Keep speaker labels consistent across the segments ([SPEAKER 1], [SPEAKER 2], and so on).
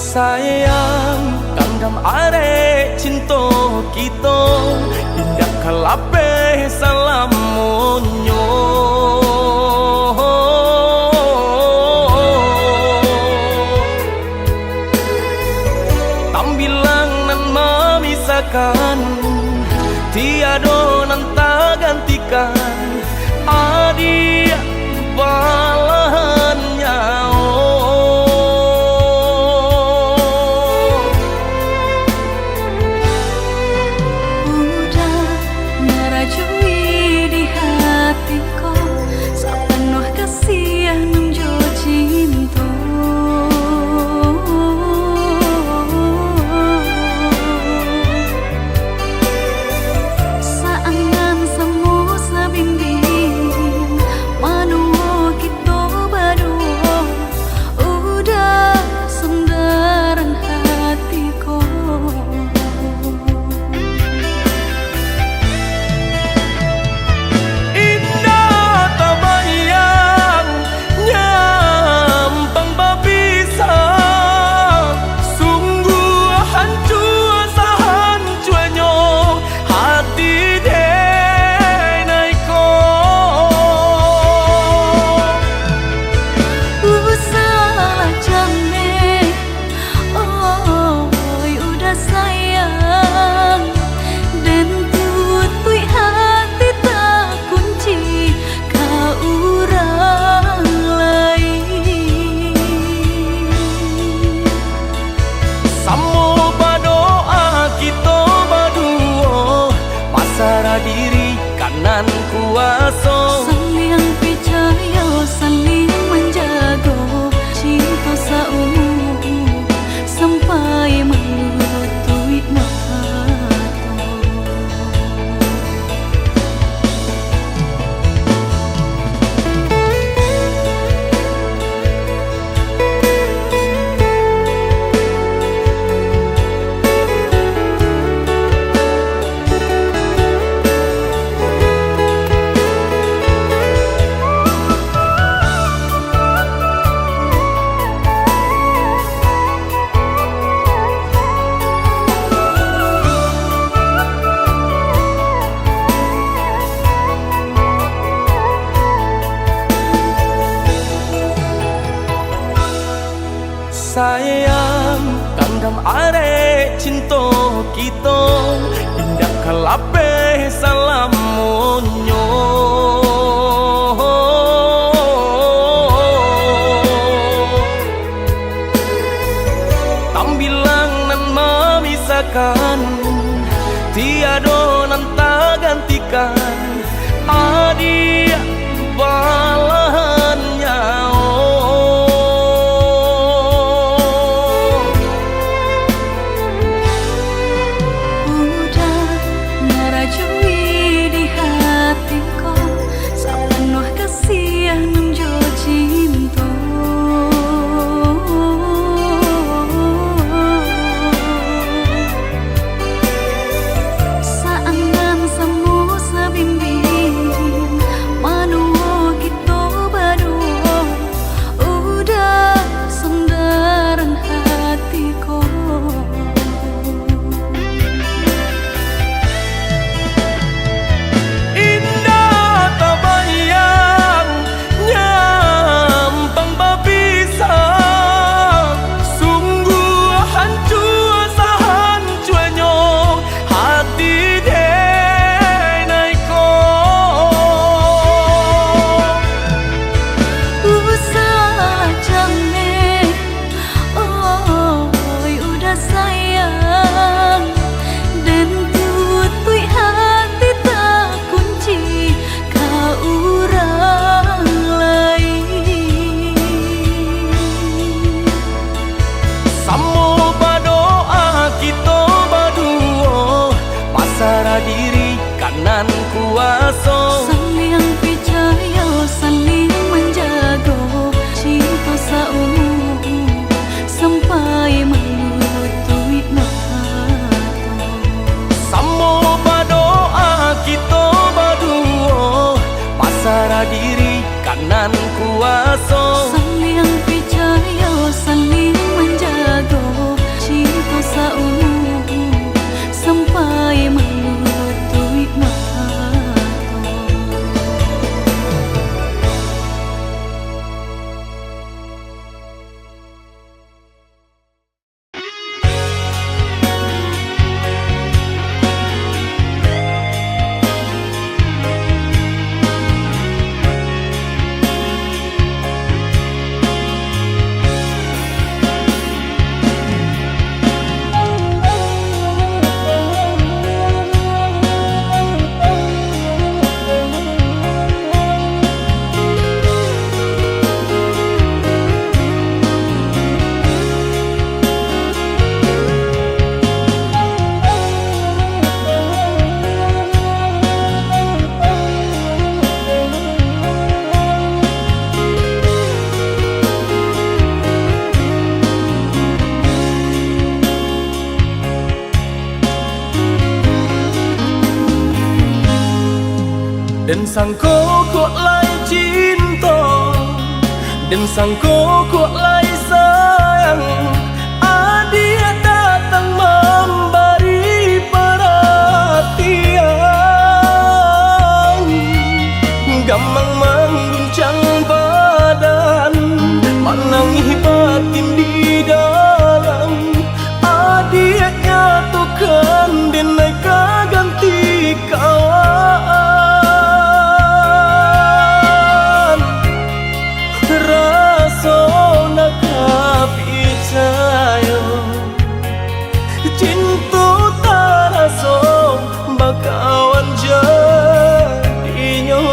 [SPEAKER 1] Sayang kandam are cinta kita indah kalape salamunyo tambilang nan memisahkan tiada nan tak gantikan adik balahan nyawa diri kanan kuasa
[SPEAKER 2] saling percaya saling menjaga cinta seumur sampai menutup mata.
[SPEAKER 1] Sayang kandam are cinta kita indah kalape salamunyo tambilang nan memisahkan tiada nan tak gantikan adik balahan nyawa diri kanan kuasa
[SPEAKER 2] saling percaya saling menjaga cinta seumur sampai menutup mata.
[SPEAKER 1] Samo berdoa kita berdua pasrah diri kanan kuasa
[SPEAKER 2] saling percaya saling menjaga
[SPEAKER 1] sangko kok lai cinta, dan sangko kok lai sayang. Dia datang memberi perhatian, gamang mengguncang badan, menangis batin di dalam. Dia nyatukan dan naik ganti kawan. Rasa nak percaya cinta tak rasa bakawan jadinya.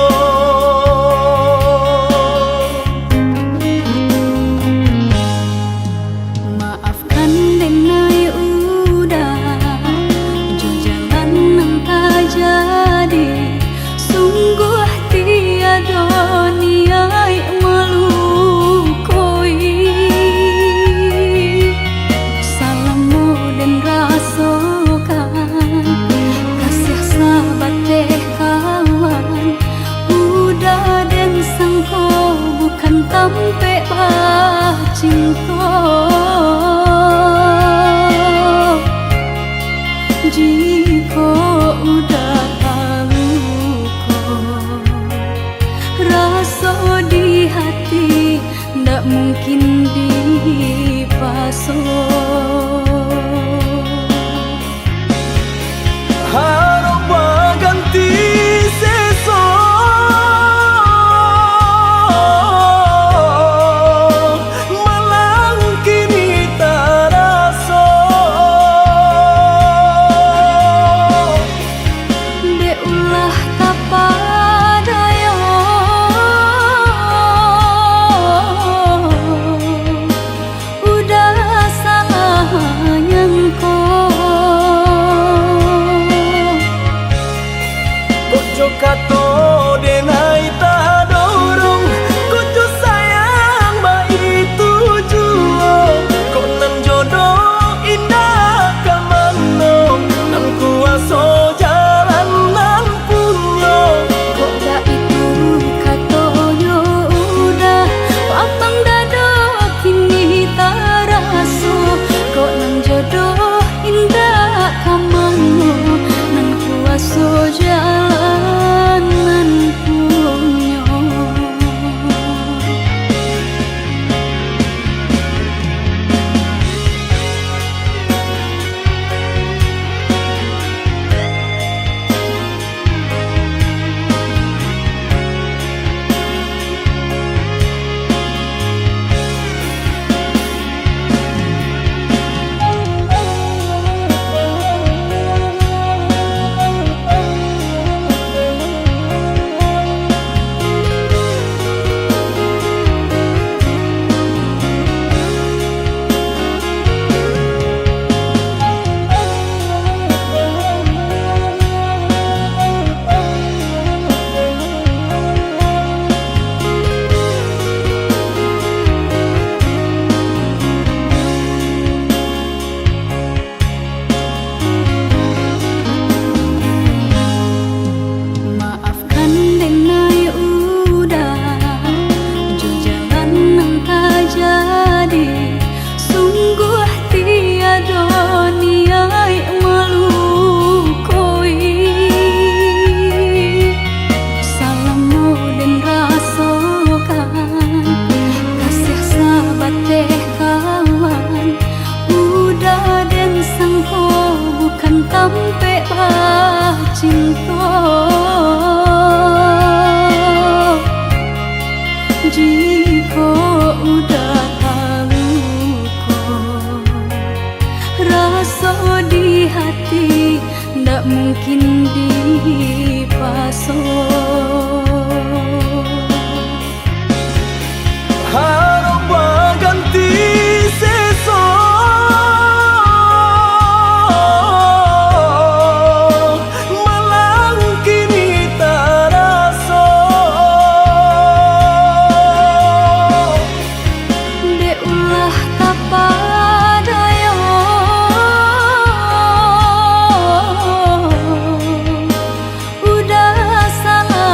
[SPEAKER 2] Maafkan denai udah jo jalan nang tak jadi, sungguh tiada niat melukoi. Salahmu dan rasakan kasih sahabat teh kawan. Udah dan sangko bukan tampe bah cinta. Jika udah tahu kok rasa di hati ndak mungkin dipasok.
[SPEAKER 1] Harap berganti sesok, malang kini tak rasa.
[SPEAKER 2] Dek ulah tak padaya, udah salah nyangko.
[SPEAKER 1] Kojo kato denai tak dorong, kojo sayang ba itu juo. Kok nan jodoh indah kamano, nan kuaso jalan nan punyo.
[SPEAKER 2] Kok dah itu katonyo udah papang dado kini tak raso. Kok nang jodoh indah kamano, nan kuaso jalan nan punyo. Maafkan denai udah jo jalan nang tak jadi, sungguh tiada niat melukoi. Salahmu dan rasakan kasih sahabat teh kawan. Udah dan sangko bukan tampe bah cinta. Jika udah tahu kok rasa di hati ndak mungkin dipasok.
[SPEAKER 1] Harap berganti sesok, malang kini tak rasa.
[SPEAKER 2] Dek ulah tak padaya, udah salah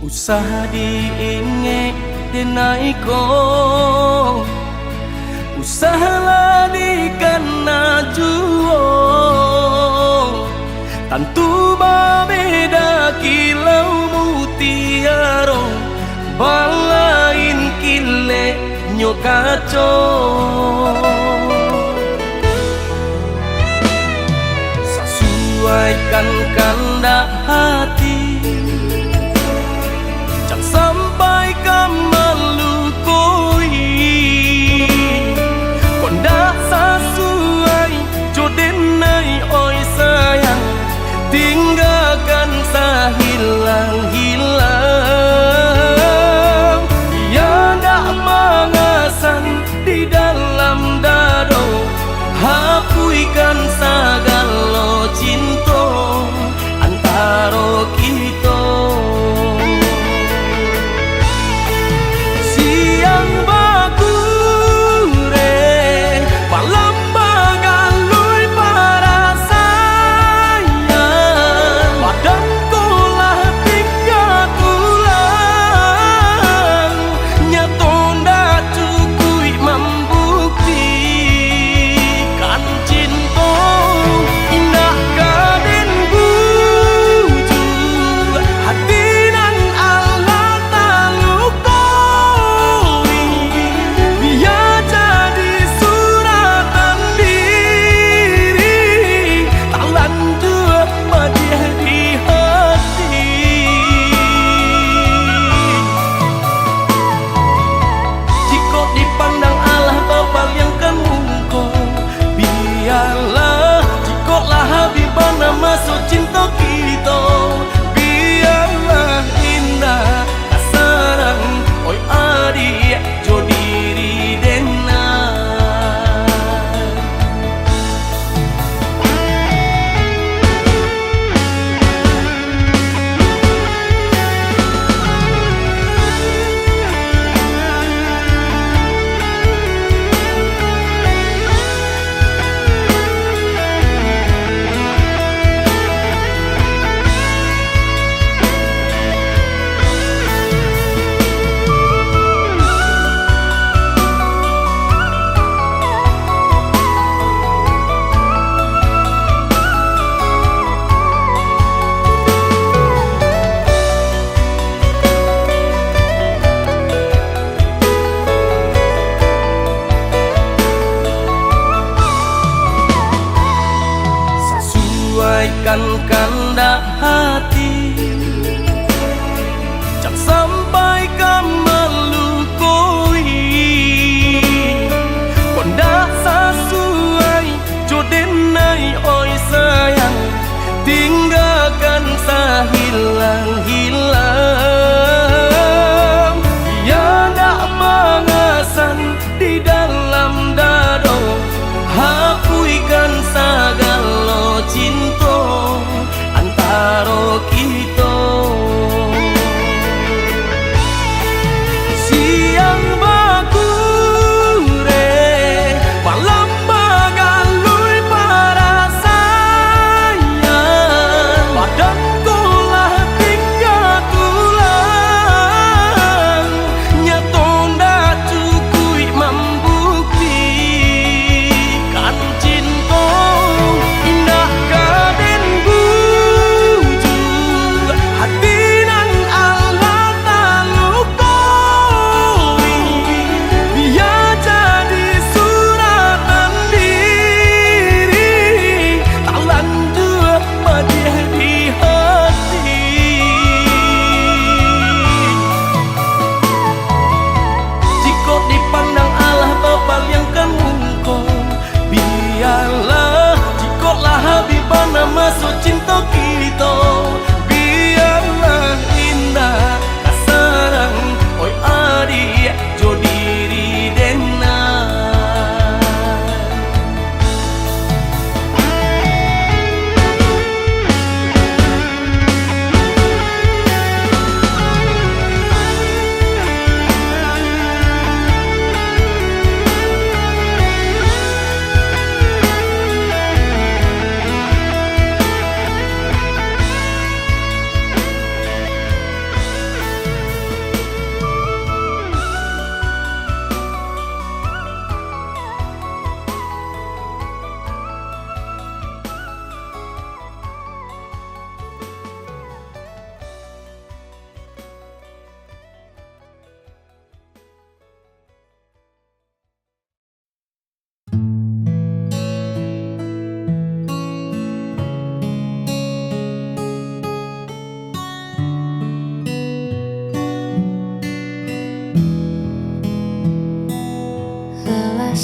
[SPEAKER 1] Usaha diinge denai ko, usaha ladikan najuo, tantu babeda kilau mutiaro, balain kile nyokaco. Sesuaikan kehendak hati, jangan sampai kamalukoi. Kondak sesuai jodenai oi sayang, tinggalkan sahilang-hilang. Ya ndak mengasan di dalam dado, hapuikan sagalo cinta antara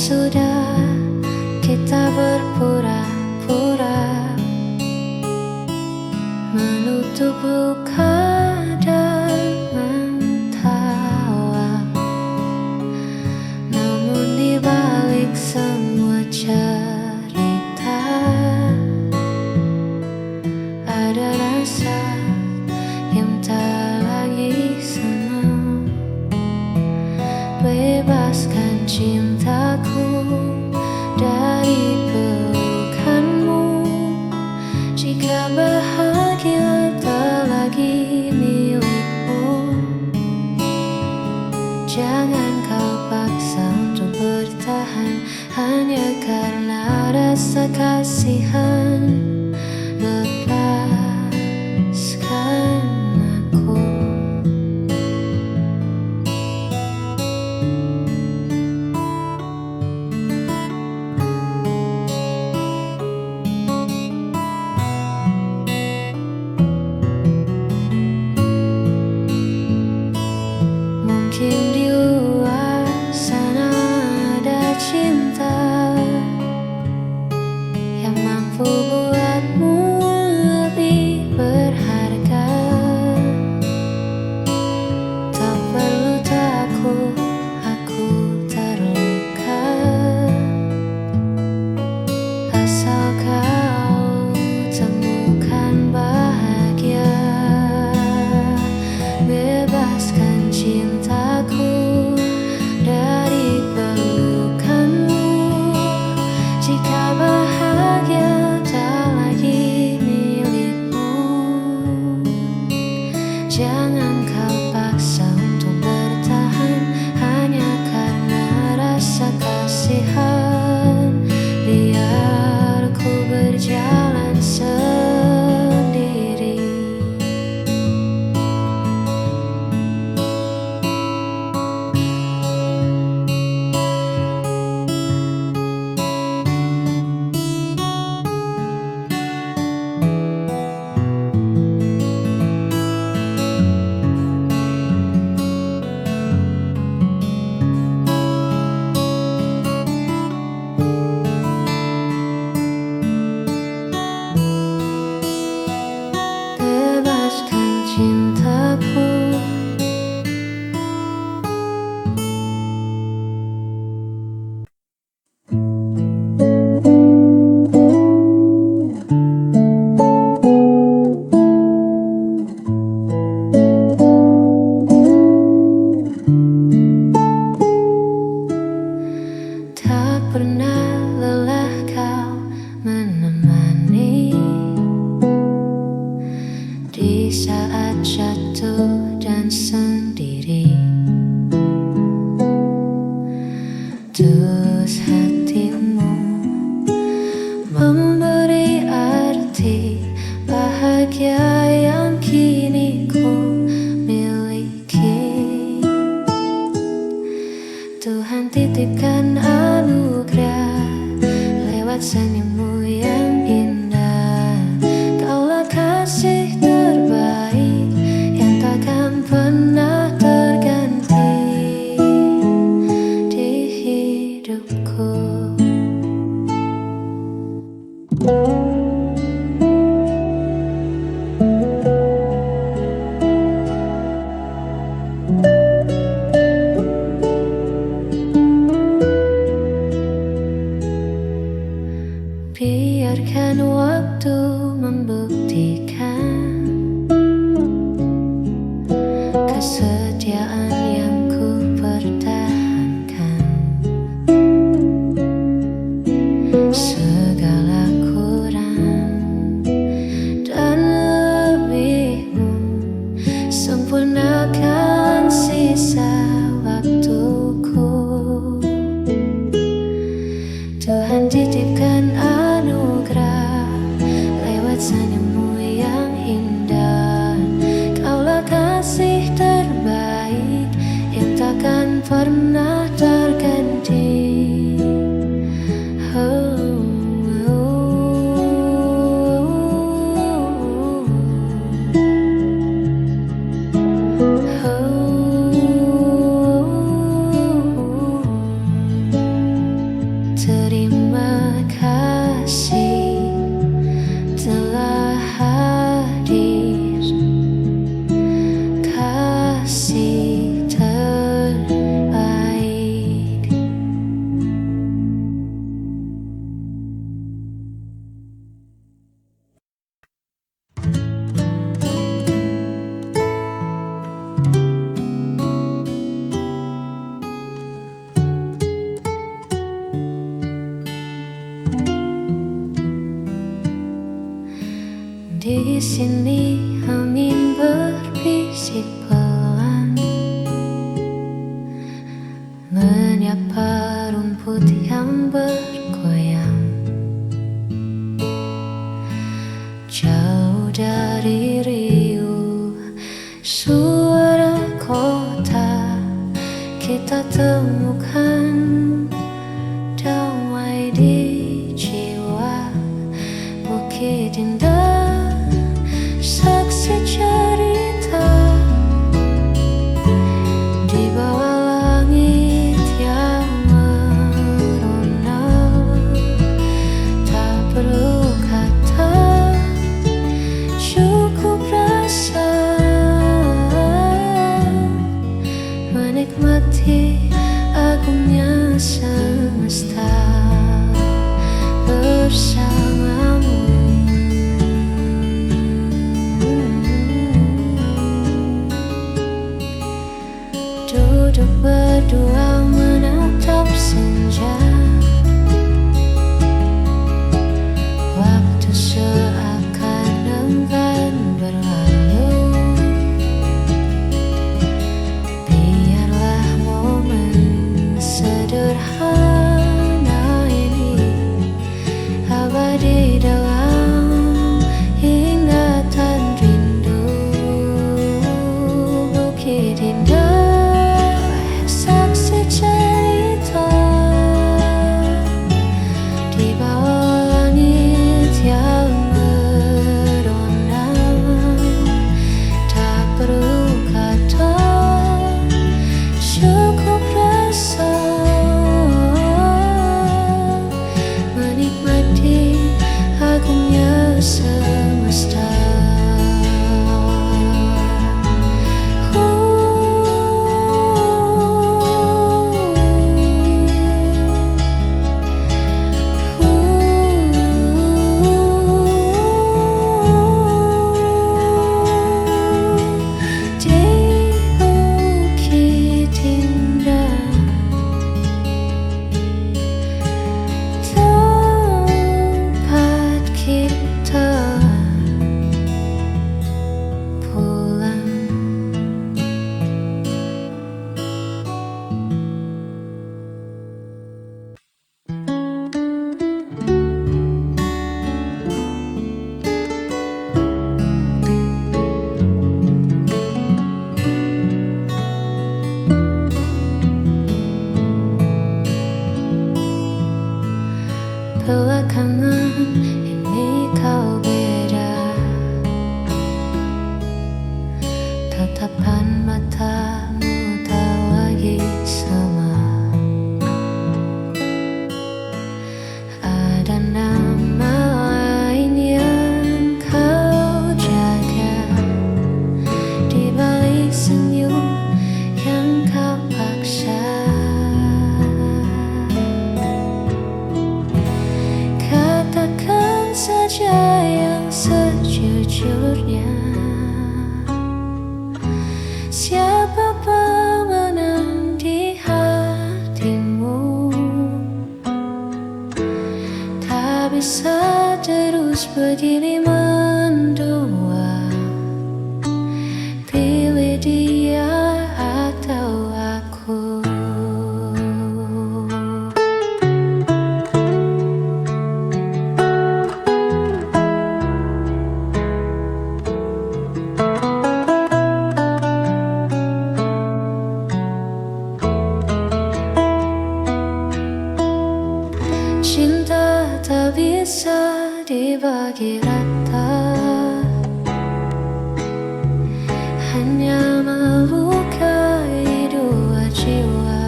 [SPEAKER 2] sudah kita berpura-pura menutup luka dan mentawa. Namun di balik semua cerita ada rasa yang tak lagi sama. Bebaskan cintaku dari pelukanmu. Jika bahagia tak lagi milikmu, jangan kau paksa untuk bertahan hanya karena rasa kasihan. Lepaskan aku. Mungkin di luar sana ada cinta yang mampu buatmu lebih berharga. Tak perlu takut aku terluka, asal kau temukan bahagia. Bebaskan cintaku dari pelukanmu. Jika bahagia tak lagi milikmu, jangan kau paksa untuk bertahan hanya karena rasa kasihan. Biar ku berjalan sendiri. Bebaskan cintaku. Tak pernah lelah kau menemani di saat jatuh dan sendiri. Tulus hatimu memberi arti bahagia yang kini ku miliki. Tuhan titipkan anugerah lewat senyummu yang indah. Kaulah kasih terbaik yang takkan pernah terganti di hidupku. Biarkan waktu membuktikan kesetiaan yang ku pertahankan. Segala kurang dan lebihmu, sempurnakan sisa waktuku. Tuhan titipkan anugerah lewat senyummu yang indah. Kaulah kasih terbaik yang takkan pernah terganti. Oh, oh, oh, oh. suara kota kita temukan damai di jiwa. Bukit indah saksi cerita di bawah langit yang merona. Tak perlu kata, cukup rasa menikmati agungnya semesta bersamamu. Duduk berdua menatap senja, waktu seakan enggan berlalu. Biarlah momen sederhana ini abadi dalam ingatan rindu. Bukit indah saksi cerita di bawah langit yang merona. Tak perlu kata, cukup rasa menikmati agungnya semesta. Di bukit indah tempat kita pulang. Belakangan ini kau beda, tatapan matamu tak lagi sama. Ada nama lain yang kau jaga di balik senyum yang kau paksa. Katakan saja yang sejujurnya, siapa pemenang di hatimu? Tak bisa terus begini mendua, pilih dia atau aku. Cinta tak bisa dibagi rata, hanya melukai dua jiwa.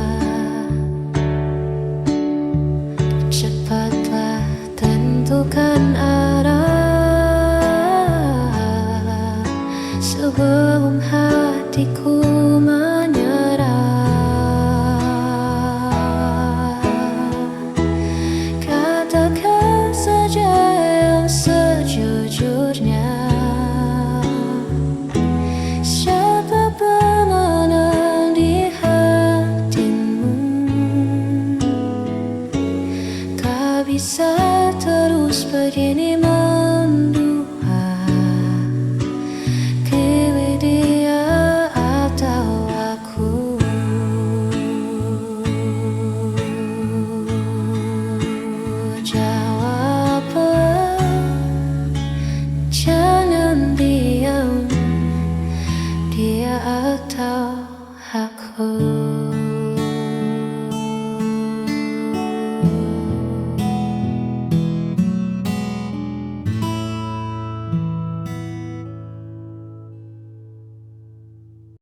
[SPEAKER 2] Cepatlah tentukan arah sebelum hatiku menyerah. Katakan saja yang sejujurnya, siapa pemenang di hatimu? Tak bisa terus begini mendua, pilih dia atau atau aku?